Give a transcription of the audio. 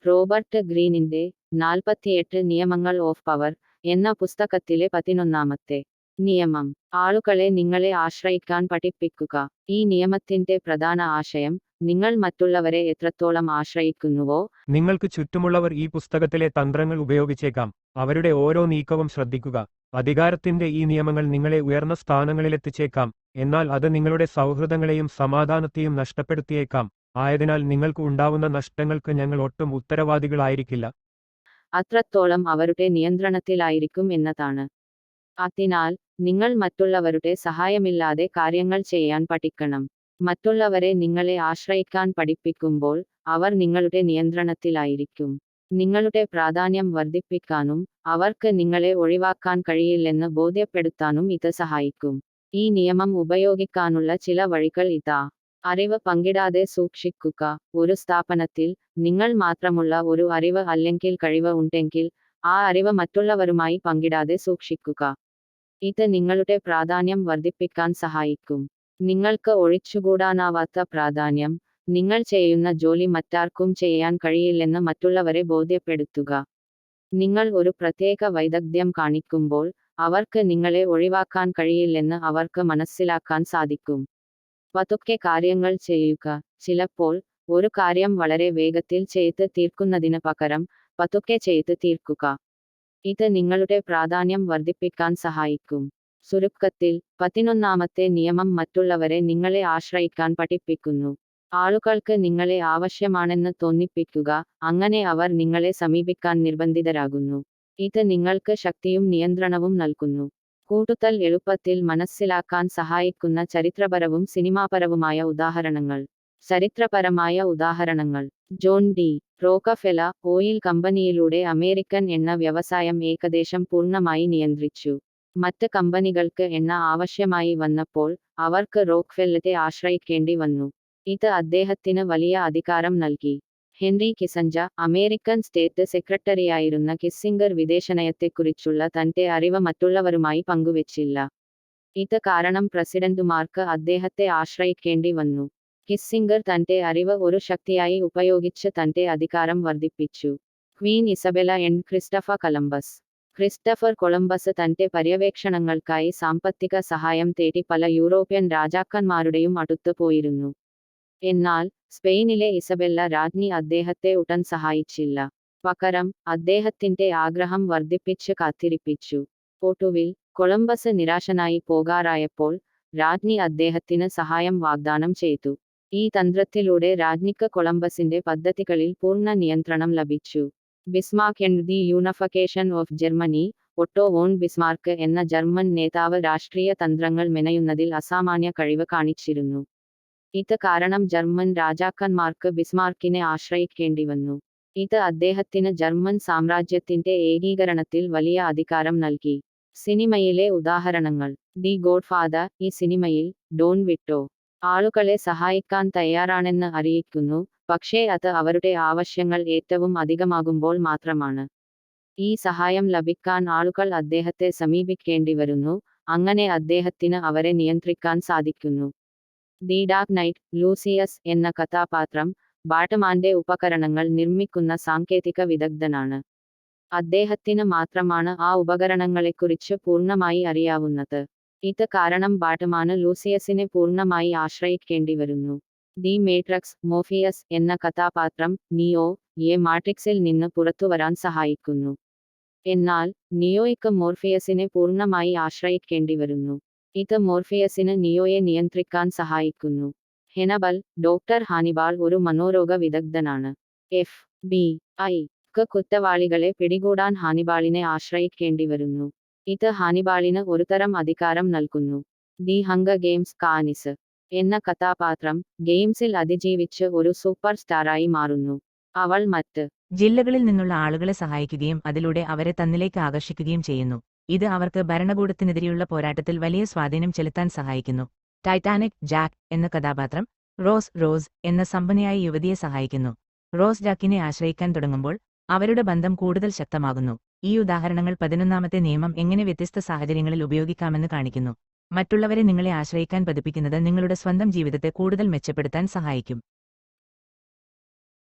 Robert ഗ്രീനിന്റെ 48 നിയമങ്ങൾ of power എന്ന പുസ്തകത്തിലെ 11-ാമത്തെ നിയമം. ആളുകളെ നിങ്ങളെ ആശ്രയിക്കാൻ പഠിപ്പിക്കുക. ഈ നിയമത്തിന്റെ പ്രധാന ആശയം, നിങ്ങൾ മറ്റുള്ളവരെ എത്രത്തോളം ആശ്രയിക്കുന്നുവോ, നിങ്ങൾക്ക് ചുറ്റുമുള്ളവർ ഈ പുസ്തകത്തിലെ തന്ത്രങ്ങൾ ഉപയോഗിച്ചേക്കാം. അവരുടെ ഓരോ നീക്കവും ശ്രദ്ധിക്കുക. അധികാരത്തിന്റെ ഈ നിയമങ്ങൾ നിങ്ങളെ ഉയർന്ന സ്ഥാനങ്ങളിലെത്തിച്ചേക്കാം, എന്നാൽ അത് നിങ്ങളുടെ സൗഹൃദങ്ങളെയും സമാധാനത്തെയും നഷ്ടപ്പെടുത്തിയേക്കാം. ആയതിനാൽ നിങ്ങൾക്ക് ഉണ്ടാവുന്ന നഷ്ടങ്ങൾക്ക് ഞങ്ങൾ ഒട്ടും ഉത്തരവാദികളായിരിക്കില്ല. അത്രത്തോളം അവരുടെ നിയന്ത്രണത്തിലായിരിക്കും എന്നതാണ്. അതിനാൽ നിങ്ങൾ മറ്റുള്ളവരുടെ സഹായമില്ലാതെ കാര്യങ്ങൾ ചെയ്യാൻ പഠിക്കണം. മറ്റുള്ളവരെ നിങ്ങളെ ആശ്രയിക്കാൻ പഠിപ്പിക്കുമ്പോൾ അവർ നിങ്ങളുടെ നിയന്ത്രണത്തിലായിരിക്കും. നിങ്ങളുടെ പ്രാധാന്യം വർദ്ധിപ്പിക്കാനും അവർക്ക് നിങ്ങളെ ഒഴിവാക്കാൻ കഴിയില്ലെന്ന് ബോധ്യപ്പെടുത്താനും ഇത് സഹായിക്കും. ഈ നിയമം ഉപയോഗിക്കാനുള്ള ചില വഴികൾ ഇതാ. അറിവ് പങ്കിടാതെ സൂക്ഷിക്കുക. ഒരു സ്ഥാപനത്തിൽ നിങ്ങൾ മാത്രമുള്ള ഒരു അറിവ് അല്ലെങ്കിൽ കഴിവ് ഉണ്ടെങ്കിൽ ആ അറിവ് മറ്റുള്ളവരുമായി പങ്കിടാതെ സൂക്ഷിക്കുക. ഇത് നിങ്ങളുടെ പ്രാധാന്യം വർദ്ധിപ്പിക്കാൻ സഹായിക്കും. നിങ്ങൾക്ക് ഒഴിച്ചുകൂടാനാവാത്ത പ്രാധാന്യം. നിങ്ങൾ ചെയ്യുന്ന ജോലി മറ്റാർക്കും ചെയ്യാൻ കഴിയില്ലെന്ന് മറ്റുള്ളവരെ ബോധ്യപ്പെടുത്തുക. നിങ്ങൾ ഒരു പ്രത്യേക വൈദഗ്ധ്യം കാണിക്കുമ്പോൾ അവർക്ക് നിങ്ങളെ ഒഴിവാക്കാൻ കഴിയില്ലെന്ന് അവർക്ക് മനസ്സിലാക്കാൻ സാധിക്കും. പതുക്കെ കാര്യങ്ങൾ ചെയ്യുക. ചിലപ്പോൾ ഒരു കാര്യം വളരെ വേഗത്തിൽ ചെയ്ത് തീർക്കുന്നതിന് പകരം പതുക്കെ ചെയ്ത് തീർക്കുക. ഇത് നിങ്ങളുടെ പ്രാധാന്യം വർദ്ധിപ്പിക്കാൻ സഹായിക്കും. ചുരുക്കത്തിൽ, 11-ാമത്തെ നിയമം മറ്റുള്ളവരെ നിങ്ങളെ ആശ്രയിക്കാൻ പഠിപ്പിക്കുന്നു. ആളുകൾക്ക് നിങ്ങളെ ആവശ്യമാണെന്ന് തോന്നിപ്പിക്കുക, അങ്ങനെ അവർ നിങ്ങളെ സമീപിക്കാൻ നിർബന്ധിതരാകുന്നു. ഇത് നിങ്ങൾക്ക് ശക്തിയും നിയന്ത്രണവും നൽകുന്നു. കൂടുതൽ എളുപ്പത്തിൽ മനസ്സിലാക്കാൻ സഹായിക്കുന്ന ചരിത്രപരവും സിനിമാപരവുമായ ഉദാഹരണങ്ങൾ. ചരിത്രപരമായ ഉദാഹരണങ്ങൾ. John D. റോക്കഫെല്ലർ ഓയിൽ കമ്പനിയിലൂടെ അമേരിക്കൻ എണ്ണ വ്യവസായം ഏകദേശം പൂർണ്ണമായി നിയന്ത്രിച്ചു. മറ്റ് കമ്പനികൾക്ക് എണ്ണ ആവശ്യമായി വന്നപ്പോൾ അവർക്ക് റോക്ക്ഫെല്ലറെ ആശ്രയിക്കേണ്ടി വന്നു. ഇത് അദ്ദേഹത്തിന് വലിയ അധികാരം നൽകി. ഹെൻറി കിസഞ്ചർ, അമേരിക്കൻ സ്റ്റേറ്റ് സെക്രട്ടറിയായിരുന്ന കിസ്സിംഗർ വിദേശനയത്തെക്കുറിച്ചുള്ള തന്റെ അറിവ് മറ്റുള്ളവരുമായി പങ്കുവച്ചില്ല. ഇത് കാരണം പ്രസിഡന്റുമാർക്ക് അദ്ദേഹത്തെ ആശ്രയിക്കേണ്ടി വന്നു. കിസ്സിംഗർ തന്റെ അറിവ് ഒരു ശക്തിയായി ഉപയോഗിച്ച് തന്റെ അധികാരം വർദ്ധിപ്പിച്ചു. Queen Isabella and Christopher Columbus. Christopher Columbus തന്റെ പര്യവേക്ഷണങ്ങൾക്കായി സാമ്പത്തിക സഹായം തേടി പല യൂറോപ്യൻ രാജാക്കന്മാരുടെയും അടുത്ത് പോയിരുന്നു. എന്നാൽ സ്പെയിനിലെ ഇസബെല്ല രാജ്ഞി അദ്ദേഹത്തെ ഉടൻ സഹായിച്ചില്ല. പകരം അദ്ദേഹത്തിന്റെ ആഗ്രഹം വർദ്ധിപ്പിച്ച് കാത്തിരിപ്പിച്ചു. ഒടുവിൽ കൊളംബസ് നിരാശനായി പോകാറായപ്പോൾ രാജ്ഞി അദ്ദേഹത്തിന് സഹായം വാഗ്ദാനം ചെയ്തു. ഈ തന്ത്രത്തിലൂടെ രാജ്ഞിക്ക് കൊളംബസിന്റെ പദ്ധതികളിൽ പൂർണ്ണ നിയന്ത്രണം ലഭിച്ചു. Bismarck and the unification of Germany. Otto von Bismarck എന്ന ജർമ്മൻ നേതാവ് രാഷ്ട്രീയ തന്ത്രങ്ങൾ മെനയുന്നതിൽ അസാമാന്യ കഴിവ് കാണിച്ചിരുന്നു. ഇത് കാരണം ജർമ്മൻ രാജാക്കന്മാർക്ക് ബിസ്മാർക്കിനെ ആശ്രയിക്കേണ്ടി വന്നു. ഇത് അദ്ദേഹത്തിന് ജർമ്മൻ സാമ്രാജ്യത്തിന്റെ ഏകീകരണത്തിൽ വലിയ അധികാരം നൽകി. സിനിമയിലെ ഉദാഹരണങ്ങൾ. The godfather. ഈ സിനിമയിൽ ഡോൺ വിട്ടോ ആളുകളെ സഹായിക്കാൻ തയ്യാറാണെന്ന് അറിയിക്കുന്നു, പക്ഷേ അത് അവരുടെ ആവശ്യങ്ങൾ ഏറ്റവും അധികമാകുമ്പോൾ മാത്രമാണ്. ഈ സഹായം ലഭിക്കാൻ ആളുകൾ അദ്ദേഹത്തെ സമീപിക്കേണ്ടി വരുന്നു, അങ്ങനെ അദ്ദേഹത്തിന് അവരെ നിയന്ത്രിക്കാൻ സാധിക്കുന്നു. The dark night. ലൂസിയസ് എന്ന കഥാപാത്രം ബാറ്റ്മാന്റെ ഉപകരണങ്ങൾ നിർമ്മിക്കുന്ന സാങ്കേതിക വിദഗ്ധനാണ്. അദ്ദേഹത്തിന് മാത്രമാണ് ആ ഉപകരണങ്ങളെക്കുറിച്ച് പൂർണ്ണമായി അറിയാവുന്നത്. ഇത് കാരണം ബാറ്റ്മാന് ലൂസിയസിനെ പൂർണ്ണമായി ആശ്രയിക്കേണ്ടി വരുന്നു. The matrix. മോർഫിയസ് എന്ന കഥാപാത്രം നിയോയെ മാട്രിക്സിൽ നിന്ന് പുറത്തുവരാൻ സഹായിക്കുന്നു. എന്നാൽ നിയോയ്ക്ക് മോർഫിയസിനെ പൂർണ്ണമായി ആശ്രയിക്കേണ്ടി വരുന്നു. ഇത് മോർഫിയസിന് നിയോയെ നിയന്ത്രിക്കാൻ സഹായിക്കുന്നു. ഹെനബൽ. ഡോക്ടർ ഹാനിബാൾ ഒരു മനോരോഗ വിദഗ്ധനാണ്. FBI-ക്ക് കുറ്റവാളികളെ പിടികൂടാൻ ഹാനിബാളിനെ ആശ്രയിക്കേണ്ടി വരുന്നു. ഇത് ഹാനിബാളിന് ഒരുതരം അധികാരം നൽകുന്നു. The hunger games. കാനിസ് എന്ന കഥാപാത്രം ഗെയിംസിൽ അതിജീവിച്ച് ഒരു സൂപ്പർ സ്റ്റാറായി മാറുന്നു. അവൾ മറ്റ് ജില്ലകളിൽ നിന്നുള്ള ആളുകളെ സഹായിക്കുകയും അതിലൂടെ അവരെ തന്നിലേക്ക് ആകർഷിക്കുകയും ചെയ്യുന്നു. ഇത് അവർക്ക് ഭരണകൂടത്തിനെതിരെയുള്ള പോരാട്ടത്തിൽ വലിയ സ്വാധീനം ചെലുത്താൻ സഹായിക്കുന്നു. ടൈറ്റാനിക്. ജാക്ക് എന്ന കഥാപാത്രം റോസ് എന്ന സമ്പന്നയായ യുവതിയെ സഹായിക്കുന്നു. റോസ് ജാക്കിനെ ആശ്രയിക്കാൻ തുടങ്ങുമ്പോൾ അവരുടെ ബന്ധം കൂടുതൽ ശക്തമാകുന്നു. ഈ ഉദാഹരണങ്ങൾ 11-ാമത്തെ നിയമം എങ്ങനെ വ്യത്യസ്ത സാഹചര്യങ്ങളിൽ ഉപയോഗിക്കാമെന്ന് കാണിക്കുന്നു. മറ്റുള്ളവരെ നിങ്ങളെ ആശ്രയിക്കാൻ പഠിപ്പിക്കുന്നത് നിങ്ങളുടെ സ്വന്തം ജീവിതത്തെ കൂടുതൽ മെച്ചപ്പെടുത്താൻ സഹായിക്കും.